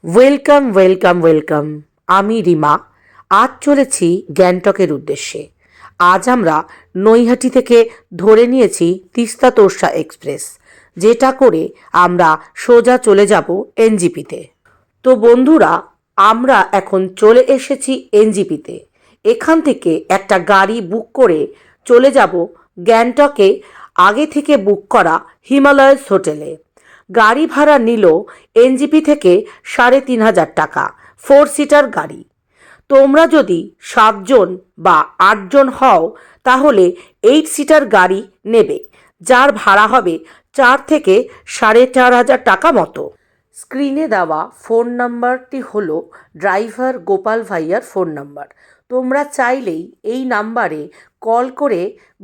Welcome welcome welcome. আমি রিমা। আজ চলেছি গ্যাংটকের উদ্দেশ্যে। আজ আমরা নৈহাটি থেকে ধরে নিয়েছি তিস্তা তোর্ষা এক্সপ্রেস, যেটা করে আমরা সোজা চলে যাব এনজিপিতে। তো বন্ধুরা, আমরা এখন চলে এসেছি এনজিপিতে। এখান থেকে একটা গাড়ি বুক করে চলে যাব গ্যাংটকে আগে থেকে বুক করা হিমালয়াস হোটেলে। গাড়ি ভাড়া নিল এনজিপি থেকে ৩,৫০০ টাকা, 4 সিটার গাড়ি। তোমরা যদি 7 জন বা 8 জন হও তাহলে 8 সিটার গাড়ি নেবে, যার ভাড়া হবে 4 থেকে 4,৫০০ টাকা মতো। স্ক্রিনে দেওয়া ফোন নাম্বারটি হলো ড্রাইভার গোপাল ভাইয়ার ফোন নাম্বার। তোমরা চাইলেই এই নাম্বারে কল করে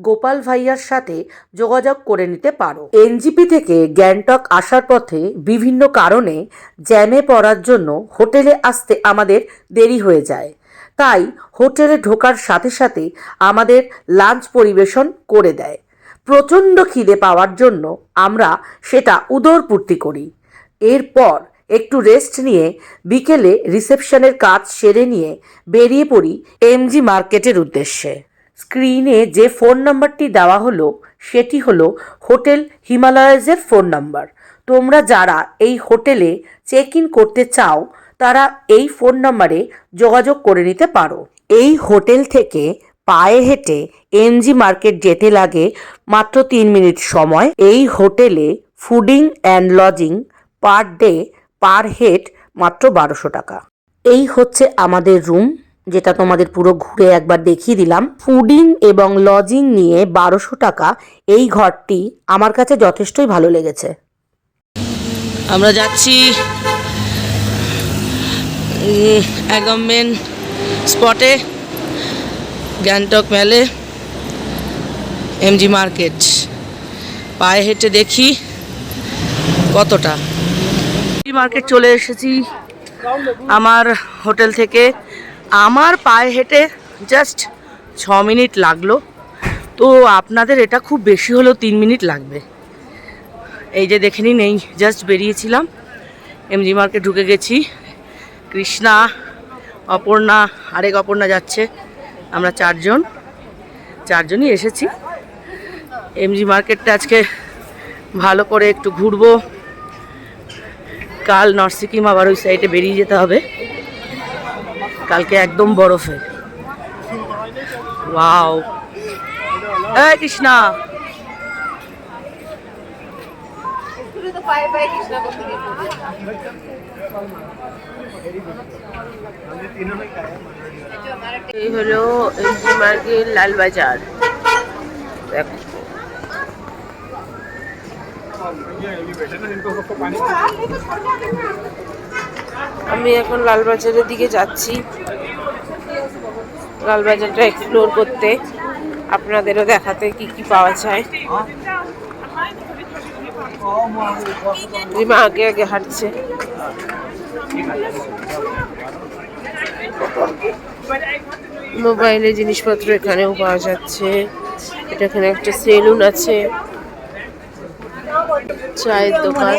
গোপাল ভাইয়ার সাথে যোগাযোগ করে নিতে পারো। এনজিপি থেকে গ্যাংটক আসার পথে বিভিন্ন কারণে জ্যামে পড়ার জন্য হোটেলে আসতে আমাদের দেরি হয়ে যায়, তাই হোটেলে ঢোকার সাথে সাথে আমাদের লাঞ্চ পরিবেশন করে দেয়। প্রচণ্ড খিদে পাওয়ার জন্য আমরা সেটা উদরপূর্তি করি। এরপর একটু রেস্ট নিয়ে বিকেলে রিসেপশনের কাজ সেরে নিয়ে বেরিয়ে পড়ি এমজি মার্কেটের উদ্দেশ্যে। স্ক্রিনে যে ফোন নাম্বারটি দেওয়া হলো সেটি হলো হোটেল হিমালয়াসের ফোন নাম্বার। তোমরা যারা এই হোটেলে চেক ইন করতে চাও তারা এই ফোন নাম্বারে যোগাযোগ করে নিতে পারো। এই হোটেল থেকে পায়ে হেঁটে এমজি মার্কেট যেতে লাগে মাত্র 3 মিনিট সময়। এই হোটেলে fooding and lodging per day per head মাত্র 1200 টাকা। এই হচ্ছে আমাদের রুম, যেটা তোমাদের পুরো ঘুরে একবার দেখিয়ে দিলাম। ফুডিং এবং লজিং নিয়ে 1200 টাকা। এই ঘরটি আমার কাছে যথেষ্টই ভালো লেগেছে। আমরা যাচ্ছি একদম মেন স্পটে, গ্যাংটক মেলে এমজি মার্কেট। পায়ে হেঁটে দেখি কতটা। মার্কেট চলে এসেছি আমার হোটেল থেকে। আমার পায়ে হেঁটে জাস্ট 6 মিনিট লাগলো, তো আপনাদের এটা খুব বেশি হলেও 3 মিনিট লাগবে। এই যে দেখে নিন, এই জাস্ট বেরিয়েছিলাম, এমজি মার্কেট ঢুকে গেছি। কৃষ্ণা, অপর্ণা, আরেক অপর্ণা যাচ্ছে। আমরা চারজনই এসেছি এমজি মার্কেটটা। আজকে ভালো করে একটু ঘুরবো। কাল নর্থ সিকিম আবার ওই সাইডে বেরিয়ে যেতে হবে। কালকে একদম বরফে। ওয়াও, এই কৃষ্ণা, এই হলো এমজি মার্কেট লালবাজার। দেখো, আমি এখন লালবাজারের দিকে যাচ্ছি, লালবাজারটা এক্সপ্লোর করতে, আপনাদেরও দেখাতে কি কি পাওয়া যায়। রিমা আগে আগে হাঁটছে। মোবাইলের জিনিসপত্র এখানেও পাওয়া যাচ্ছে। এটা এখানে একটা সেলুন আছে, চায়ের দোকান।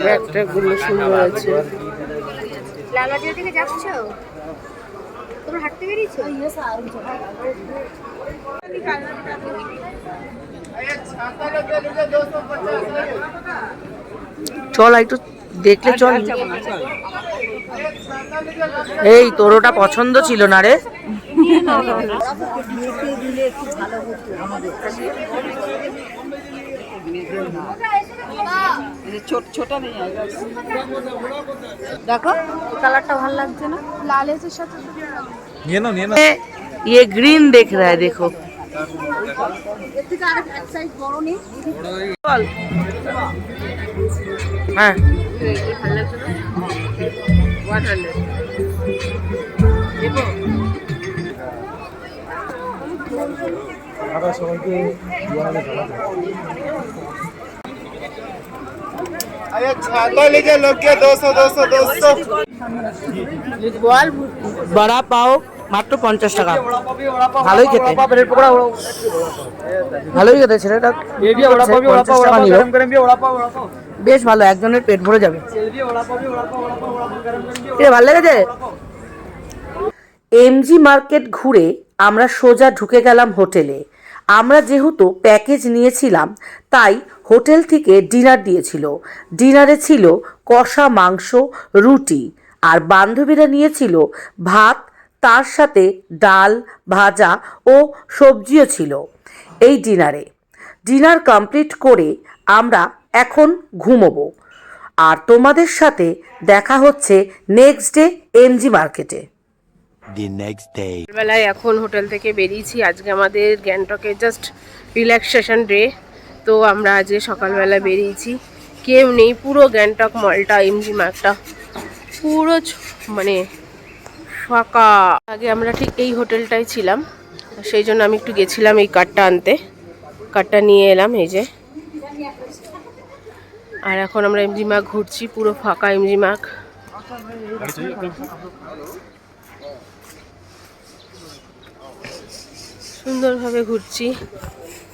ব্যাগটা গুলো সুন্দর আছে। লালবাজার থেকে যাচ্ছ? তোমরা হাঁটতে বেরিয়েছো? চল একটু দেখলে চল। এই তোর ওটা পছন্দ ছিল না রে? দেখো কালারটা ভালো লাগছে না? লালের সাথে ये ग्रीन देख रहा है, देखो। हाँ, छाता लीजिए लोग के 200 200 200 बड़ा पाव মাত্র 50 টাকা। ভালোই খেতে, ভালোই খেতে ছেলেটা। 50 টাকা নিল, বেশ ভালো, একজনের পেট ভরে যাবে। ভালো লেগেছে। এমজি মার্কেট ঘুরে আমরা সোজা ঢুকে গেলাম হোটেলে। আমরা যেহেতু প্যাকেজ নিয়েছিলাম তাই হোটেল থেকে ডিনার দিয়েছিল। ডিনারে ছিল কষা মাংস, রুটি, আর বান্ধবীরা নিয়েছিল ভাত, তার সাথে ডাল, ভাজা ও সবজিও ছিল এই ডিনারে। ডিনার কমপ্লিট করে আমরা এখন ঘুমোবো, আর তোমাদের সাথে দেখা হচ্ছে নেক্সট ডে এমজি মার্কেটে। বেলায় এখন হোটেল থেকে বেরিয়েছি। আজকে আমাদের গ্যাংটকে জাস্ট রিল্যাক্সেশন ডে, তো আমরা আজকে সকালবেলা বেরিয়েছি। কেউ নেই, পুরো গ্যাংটক মলটা, এমজি মার্টটা পুরো মানে ফাঁকা। আগে আমরা ঠিক এই হোটেলটাই ছিলাম, সেই জন্য আমি একটু গেছিলাম এই কার্ডটা আনতে। কার্ডটা নিয়ে এলাম এই যে। আর এখন আমরা এমজি মার্ট ঘুরছি, পুরো ফাঁকা এমজি মার্ট। সুন্দরভাবে ঘুরছি।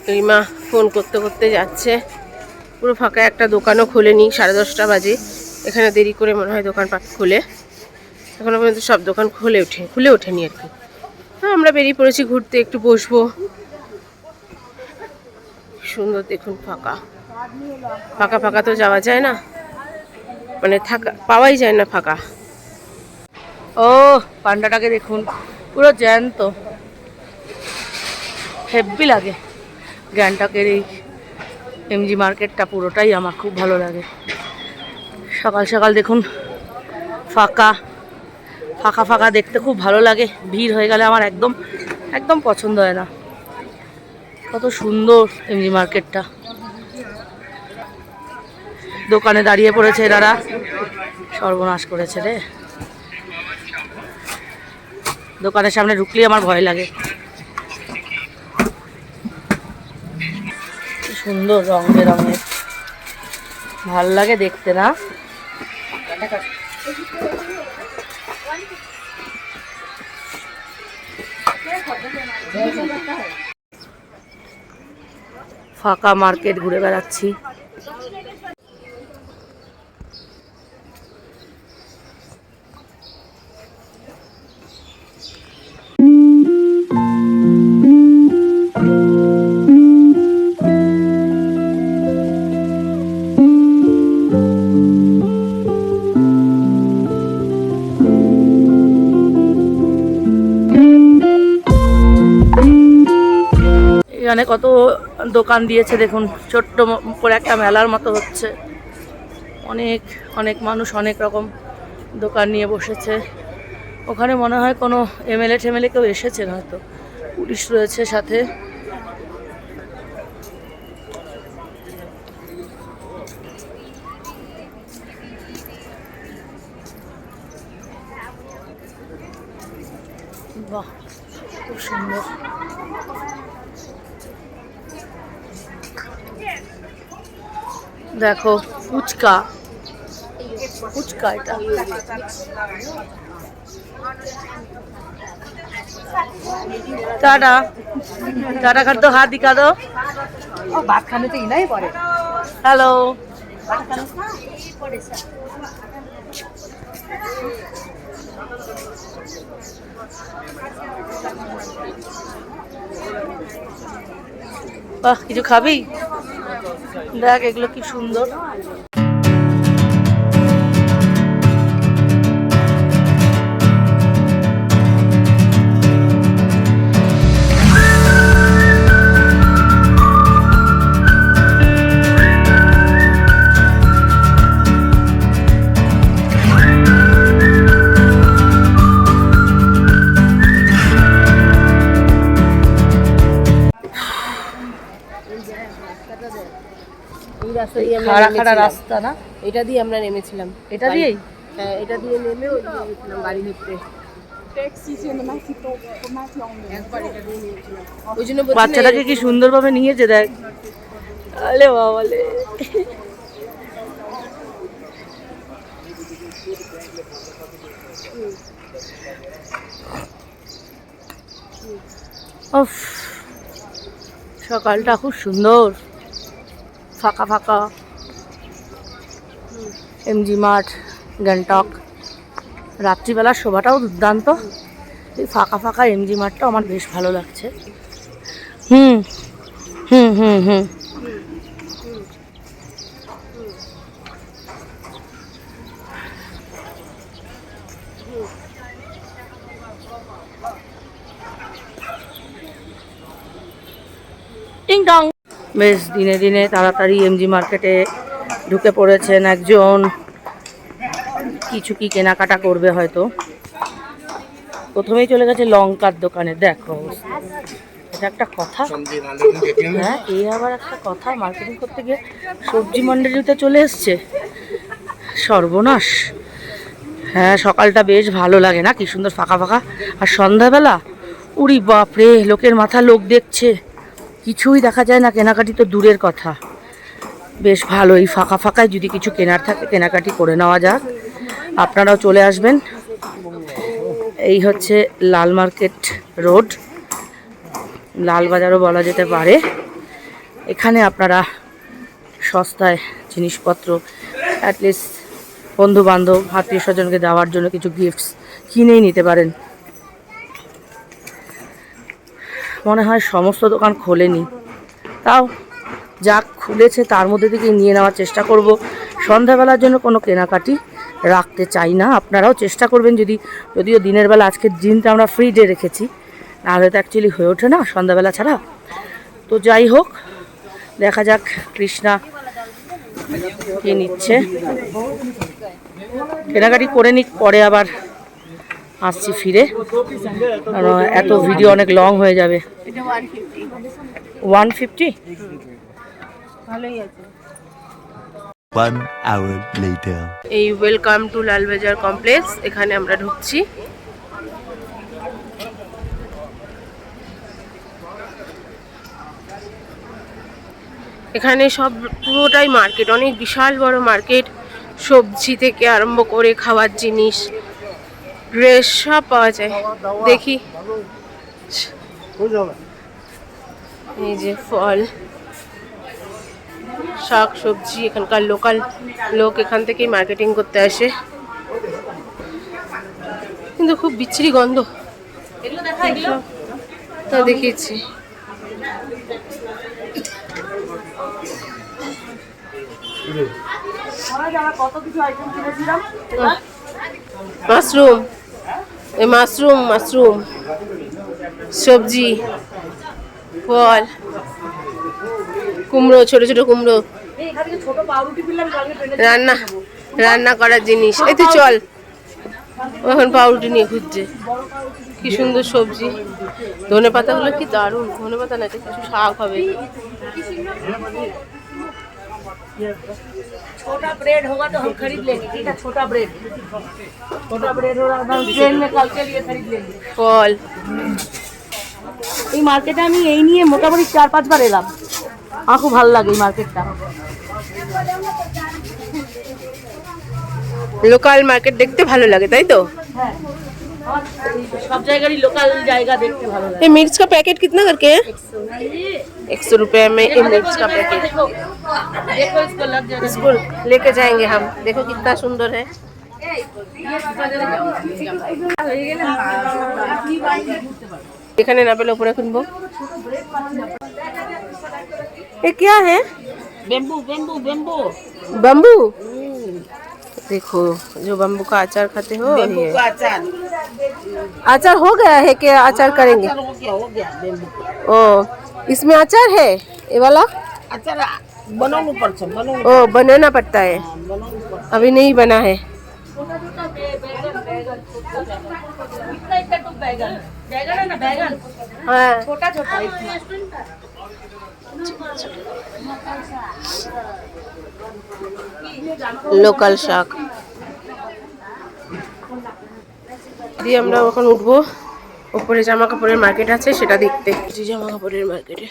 রিমা ফোন করতে করতে যাচ্ছে। পুরো ফাঁকা, একটা দোকানও খোলেনি, 10:30 বাজে। এখানে দেরি করে মনে হয় দোকানপাট খুলে, এখনো পর্যন্ত সব দোকান খুলে ওঠেনি আর কি। হ্যাঁ, আমরা বেরিয়ে পড়েছি ঘুরতে, একটু বসবো। সুন্দর দেখুন, ফাঁকা ফাঁকা ফাঁকা তো যাওয়া যায় না, মানে থাকা পাওয়াই যায় না ফাঁকা। ও পান্ডাটাকে দেখুন, পুরো জ্যান্ত, হেব্বি লাগে। গ্যাংটকের এই এমজি মার্কেটটা পুরোটাই আমার খুব ভালো লাগে। সকাল সকাল দেখুন ফাঁকা ফাঁকা ফাঁকা, দেখতে খুব ভালো লাগে। ভিড় হয়ে গেলে আমার একদম একদম পছন্দ হয় না। কত সুন্দর এমজি মার্কেটটা। দোকানে দাঁড়িয়ে পড়েছে এনারা, সর্বনাশ করেছে রে। দোকানের সামনে ঢুকলেই আমার ভয় লাগে। সুন্দর রং বেরঙের, ভাল লাগে দেখতে না? ফাঁকা মার্কেট ঘুরে বেড়াচ্ছি। এখানে কত দোকান দিয়েছে দেখুন, ছোট্ট করে একটা মেলার মতো হচ্ছে। অনেক অনেক মানুষ অনেক রকম দোকান নিয়ে বসেছে। ওখানে মনে হয় কোনো এমএলএ টেমএলএ কেউ এসেছেন, হয়তো পুলিশ রয়েছে সাথে। বাহ, খুব সুন্দর। দেখো ফুচকা, ফুচকা এটা। टाटा टाटा कर दो, हाथ दिखा दो। भात खाने तो इना ही पड़े। हेलो, বাহ, কিছু খাবি? দেখ এগুলো কি সুন্দর। খাড়া খাড়া রাস্তা না, এটা দিয়ে আমরা নেমেছিলাম। এটা দিয়েই? হ্যাঁ, এটা দিয়ে নেমে ওই দিয়ে গেছিলাম গাড়ি নিতে। একবার এটা দিয়ে নিয়েছিলাম, ওই জন্য বলছি না। বাচ্চাটাকে কি সুন্দরভাবে নিয়েছে দেখ। আলে বাবালে, উফ, সকালটা খুব সুন্দর, ফাঁকা ফাঁকা। MG Mart, Gangtok. রাত্রিবেলার শোভাটাও দুর্দান্ত। এই ফাঁকা ফাঁকা এমজি মার্টটা আমার বেশ ভালো লাগছে। হুম হুম হুম হুম টিং টং। বেশ দিনে দিনে তাড়াতাড়ি এমজি মার্কেটে ঢুকে পড়েছেন একজন। কিছু কি কেনাকাটা করবে হয়তো। প্রথমেই চলে গেছে লঙ্কার দোকানে। দেখো অবস্থা। এটা একটা কথা? হ্যাঁ, এই আবার একটা কথা, মার্কেটিং করতে গিয়ে সবজি মন্ডিতে চলে এসছে। সর্বনাশ। হ্যাঁ, সকালটা বেশ ভালো লাগে না? কি সুন্দর ফাঁকা ফাঁকা। আর সন্ধ্যাবেলা উরি বাপরে, লোকের মাথা লোক দেখছে, কিছুই দেখা যায় না, কেনাকাটি তো দূরের কথা। বেশ ভালো, এই ফাঁকা ফাঁকায় যদি কিছু কেনার থাকে কেনাকাটি করে নেওয়া যাক। আপনারাও চলে আসবেন। এই হচ্ছে লাল মার্কেট রোড, লালবাজারও বলা যেতে পারে। এখানে আপনারা সস্তায় জিনিসপত্র, অ্যাটলিস্ট বন্ধু বান্ধব আত্মীয় স্বজনকে দেওয়ার জন্য কিছু গিফটস কিনেই নিতে পারেন। মনে হয় সমস্ত দোকান খোলেনি, তাও যা খুলেছে তার মধ্যে থেকে নিয়ে নেওয়ার চেষ্টা করব। সন্ধ্যাবেলার জন্য কোনো কেনাকাটি রাখতে চাই না। আপনারাও চেষ্টা করবেন, যদিও দিনের বেলা আজকের দিনটা আমরা ফ্রি ডে রেখেছি, নাহলে তো অ্যাকচুয়ালি হয়ে ওঠে না সন্ধ্যাবেলা ছাড়া। তো যাই হোক, দেখা যাক কৃষ্ণা কি নিচ্ছে। কেনাকাটি করে নিক, পরে আবার আসছি ফিরে, কারণ এত ভিডিও অনেক লং হয়ে যাবে। 150 ভালোই আছে। 1 hour later. এই ওয়েলকাম টু লালবাজার কমপ্লেক্স, এখানে আমরা ঢুকছি। এখানে সব পুরোটাই মার্কেট, অনেক বিশাল বড় মার্কেট। সবজি থেকে আরম্ভ করে খাওয়ার জিনিস, ড্রেস সব পাওয়া যায়। দেখি, এই যে ফল, শাক সবজি, এখানকার লোকাল লোক এখান থেকেই মার্কেটিং করতে আসে, কিন্তু খুব বিচ্ছিরি গন্ধ। তা দেখিয়েছি। মাশরুম, এই মাশরুম মাশরুম, সবজি, ফল, কুমড়ো, ছোট ছোট কুমড়ো, রান্না রান্না করার জিনিস। এই তুই চল, এখন পাউরুটি নিয়ে খুঁজছে। কি সুন্দর সবজি। ধনে পাতাগুলো কি দারুণ। ধনে পাতা না, কিছু শাক হবে। छोटा ब्रेड होगा तो हम खरीद लेंगे, ठीक है? छोटा ब्रेड होगा तो हम ट्रेन में कल के लिए खरीद लेंगे। ফল, এই মার্কেটে আমি এই নিয়ে মোটামুটি 4-5 বার এলাম। আমার খুব ভালো লাগে এই মার্কেটটা। লোকাল মার্কেট দেখতে ভালো লাগে, তাই তো? হ্যাঁ, सब জায়গারই লোকাল জায়গা দেখতে ভালো লাগে। ये मिर्च का पैकेट कितना करके है? 100 रुपए में ये मिर्च का पैकेट। देखो इसको लग जाएगा। इसको लेके जाएंगे हम। देखो कितना सुंदर है। এখানে না পেলে উপরে কিনবো। ये क्या है? Bamboo bamboo bamboo bamboo. देखो, जो बम्बू का अचार खाते हो, ये का अचार अचार हो गया है क्या? अचार करेंगे। हो गया बेम्बू ओ, इसमें अचार है ये वाला? अचार बनाउनु पर्छ, बनाउनु ओ, बनाना पड़ता है, अभी नहीं बना है। बैगन है ना, बैगन हाँ, छोटा छोटा। লোকাল শাক দিয়ে আমরা এখন উঠবো উপরে। জামা কাপড়ের মার্কেট আছে, সেটা দেখতে। জামা কাপড়ের মার্কেটে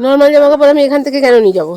নর্মাল জামা কাপড় আমি এখান থেকে কেন নিয়ে যাবো?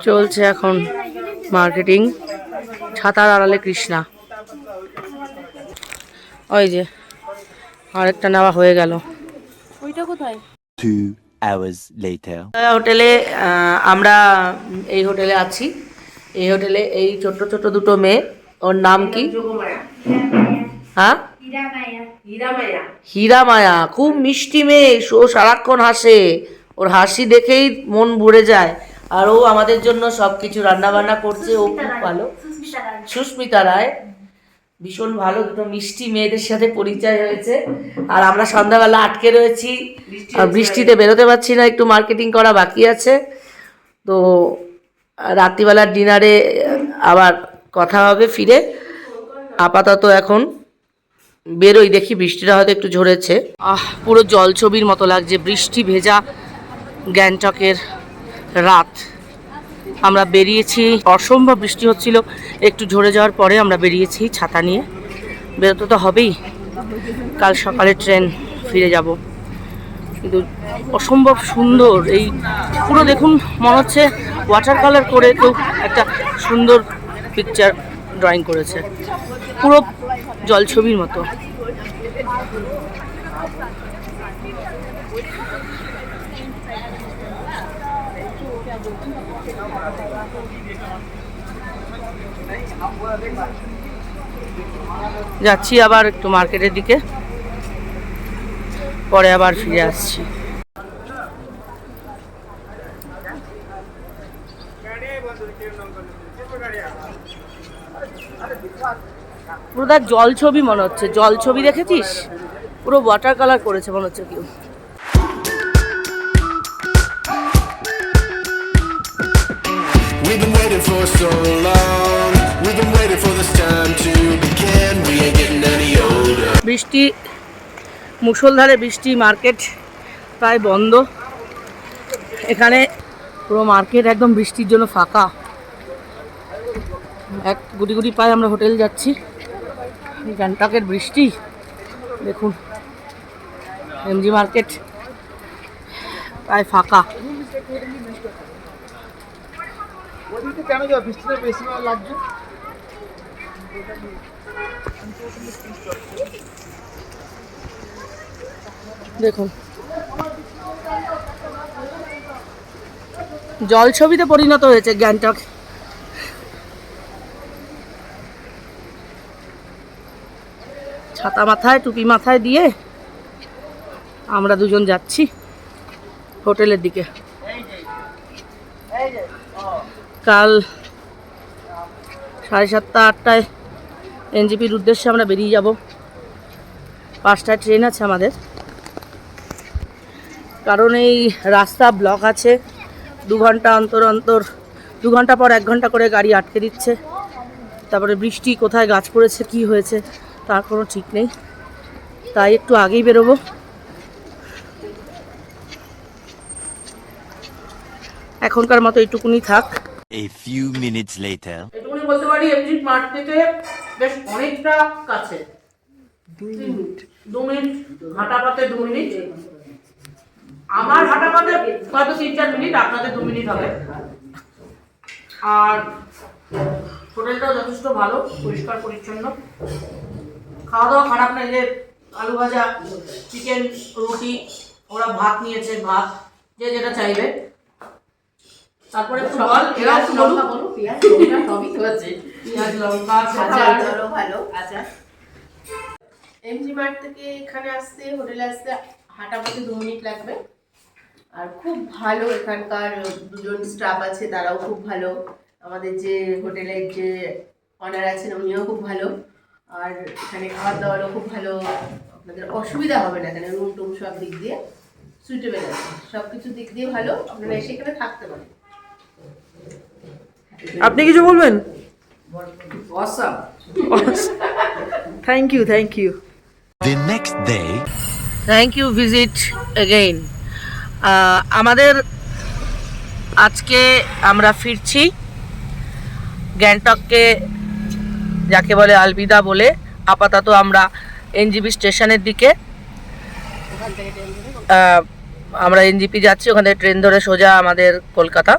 চলছে এখন মার্কেটিং। ছাতার আড়ালে কৃষ্ণা। ওই যে আরেকটা নেওয়া হয়ে গেল। ওইটা কোথায়? 2 hours later. হোটেলে আমরা এই হোটেলে আছি। এই হোটেলে এই ছোট্ট ছোট্ট দুটো মেয়ে। ওর নাম কি? হ্যাঁ, হীরা মায়া। খুব মিষ্টি মেয়ে, ও সারাক্ষণ হাসে। ওর হাসি দেখেই মন ভরে যায়। আর ও আমাদের জন্য সব কিছু রান্না বান্না করছে। ও খুব ভালো। সুস্মিতা রায়, ভীষণ ভালো। দুটো মিষ্টি মেয়েদের সাথে পরিচয় হয়েছে। আর আমরা সন্ধ্যাবেলা আটকে রয়েছি, আর বৃষ্টিতে বেরোতে পারছি না, একটু মার্কেটিং করা বাকি আছে। তো রাত্রিবেলার ডিনারে আবার কথা হবে ফিরে। আপাতত এখন বেরোই, দেখি বৃষ্টিটা হয়তো একটু ঝরেছে। পুরো জলছবির মতো লাগছে, বৃষ্টি ভেজা গ্যাংটকের রাত। আমরা বেরিয়েছি, অসম্ভব বৃষ্টি হচ্ছিল, একটু ঝরে যাওয়ার পরে আমরা বেরিয়েছি ছাতা নিয়ে। বেরোতে তো হবেই, কাল সকালে ট্রেন, ফিরে যাব। কিন্তু অসম্ভব সুন্দর এই পুরো, দেখুন মনে হচ্ছে ওয়াটার কালার করে কেউ একটা সুন্দর পিকচার ড্রয়িং করেছে, পুরো জলছবির মতো। যাচ্ছি আবার একটু মার্কেটের দিকে, পরে আবার ফিরে আসছি। পুরো তার জল ছবি মনে হচ্ছে, জল ছবি দেখেছিস? পুরো ওয়াটার কালার করেছে মনে হচ্ছে কেউ। We've been waiting for so long. We've been waiting for this time to begin. We ain't getting any older. বৃষ্টি, মুষলধারে বৃষ্টি, মার্কেট প্রায় বন্ধ। এখানে পুরো মার্কেট একদম বৃষ্টির জন্য ফাঁকা। এক গুটি গুটি পায়ে আমরা হোটেল যাচ্ছি। গ্যাংটকের বৃষ্টি দেখুন, এমজি মার্কেট প্রায় ফাঁকা। দেখুন জল ছবিতে পরিণত হয়েছে গ্যাংটক। ছাতা মাথায়, টুপি মাথায় দিয়ে আমরা দুজন যাচ্ছি হোটেলের দিকে। কাল 7:30 8টায় এনজেপির উদ্দেশ্যে আমরা বেরিয়ে যাব। 5টায় ট্রেন আছে আমাদের। কারণ এই রাস্তা ব্লক আছে, 2 ঘন্টা অন্তর অন্তর, 2 ঘন্টা পর 1 ঘন্টা করে গাড়ি আটকে দিচ্ছে। তারপরে বৃষ্টি, কোথায় গাছ পড়েছে, কি হয়েছে তার কোনো ঠিক নেই, তাই একটু আগেই বেরোবো। এখনকার মতো এইটুকুনি থাক। A few minutes later. এটুকুনি বলতে পারি এমজি মার্ট থেকে বেশ অনেকটা কাছে। 2 মিনিট হাঁটা পথে, 2 মিনিট আমার হাঁটা পথে, হয়তো 3-4 মিনিট, আপনাদের 2 মিনিট হবে। আর হোটেলটাও যথেষ্ট ভালো, পরিষ্কার পরিচ্ছন্ন। খাওয়া দাওয়া খারাপ না, যে আলু ভাজা, চিকেন, রুটি, ওরা ভাত নিয়েছে, ভাত যে যেটা চাইবে। তারপরে একটু বল, পেঁয়াজ লঙ্কা, বলো পেঁয়াজ লঙ্কা সবই তো আছে, পেঁয়াজ লঙ্কা, চলো ভালো। আচ্ছা, এমজি মার্ট থেকে এখানে আসতে, হোটেলে আসতে হাঁটা পথে 2 মিনিট লাগবে। আর খুব ভালো এখানকার দুজন স্টাফ আছে, তারাও খুব ভালো। আমাদের যে হোটেলের যে অনার আছেন উনিও খুব ভালো। আর এখানে খাবার দাবারও খুব ভালো, আপনাদের অসুবিধা হবে না। এখানে রুম টুম সব দিক দিয়ে সুইটেবল আছে, সব কিছু দিক দিয়ে ভালো, আপনারা এসে এখানে থাকতে পারেন। আপনি কিছু বলবেন? Awesome. Thank you. The next day, thank you, visit again. আমাদের আজকে আমরা ফিরছি গ্যাংটককে, যাকে বলে আলবিদা বলে। আপাতত আমরা এনজিপি স্টেশনের দিকে, আমরা এনজিপি যাচ্ছি, ওখান থেকে ট্রেন ধরে সোজা আমাদের কলকাতা।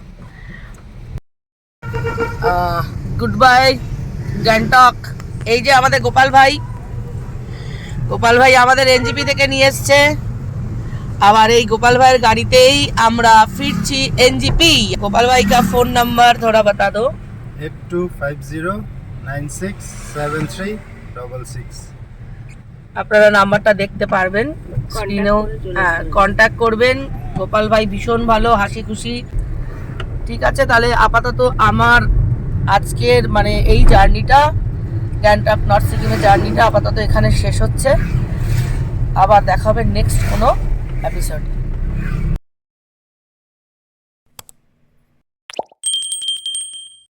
Good bye Gangtok. এই যে আমাদের গোপাল ভাই আমাদের এনজিপি থেকে নিয়ে এসছে। আবার এই গোপাল ভাইয়ের গাড়িতেই আমরা ফিরছি এনজিপি। গোপাল ভাই का फोन नंबर थोड़ा बता दो। 8250967366। আপনারা নাম্বারটা দেখতে পারবেন স্ক্রিনেও, কন্ট্যাক্ট করবেন। গোপাল ভাই ভীষণ ভালো, হাসি খুশি। ঠিক আছে, তাহলে আপাতত আমার আজকের মানে এই জার্নিটা, গ্যাংটক নর্থ সিকিমের জার্নিটা আপাতত এখানে শেষ হচ্ছে। আবার দেখা হবে নেক্সট কোনো এপিসোড।